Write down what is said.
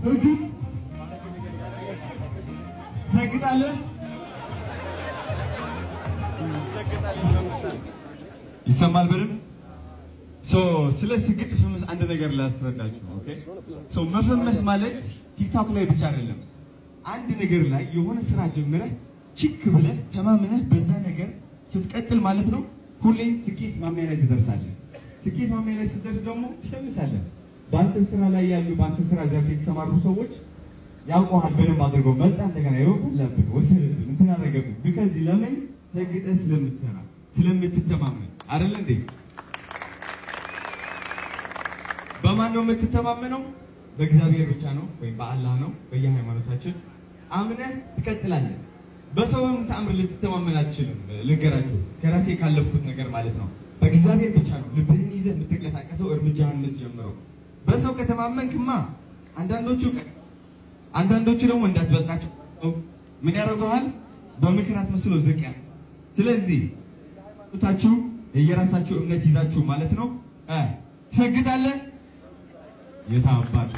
እግድ ሰግጣለን ይሰማል በደንብ ስለ ስግጥ ፈመስ አንድ ነገር ላስረዳችሁ። ኦኬ መፈመስ ማለት ቲክቶክ ላይ ብቻ አይደለም። አንድ ነገር ላይ የሆነ ስራ ጀምረህ ችክ ብለህ ተማምነህ በዛ ነገር ስትቀጥል ማለት ነው። ሁሌም ስኬት ማማያ ላይ ትደርሳለህ። ስኬት ማማያ ላይ ስትደርስ ደግሞ ትሸምሳለህ። በአንተ ስራ ላይ ያሉ በአንተ ስራ ዘርፍ የተሰማሩ ሰዎች ያውቀዋል በደንብ አድርገው መጣ እንደገና ይወቁልህ ወሰደህ እንትን አደረገብህ። ቢካዝ ለምን ሰግጠህ ስለምትሰራ ስለምትተማመን አይደል እንዴ? በማን ነው የምትተማመነው? በእግዚአብሔር ብቻ ነው ወይም በአላህ ነው። በየሃይማኖታችን አምነህ ትቀጥላለህ። በሰውም ተአምር ልትተማመን አትችልም። ልንገራችሁ ከራሴ ካለፍኩት ነገር ማለት ነው። በእግዚአብሔር ብቻ ነው ልብህን ይዘህ የምትንቀሳቀሰው እርምጃህን የምትጀምረው። በሰው ከተማመንክማ አንዳንዶቹ ደግሞ እንዳትበልጣቸው ምን ያደርገዋል? በምክር አስመስሎ ዝቅ ያለ። ስለዚህ ታችሁ የየራሳችሁ እምነት ይዛችሁ ማለት ነው ትሰግዳለህ። የታባቱ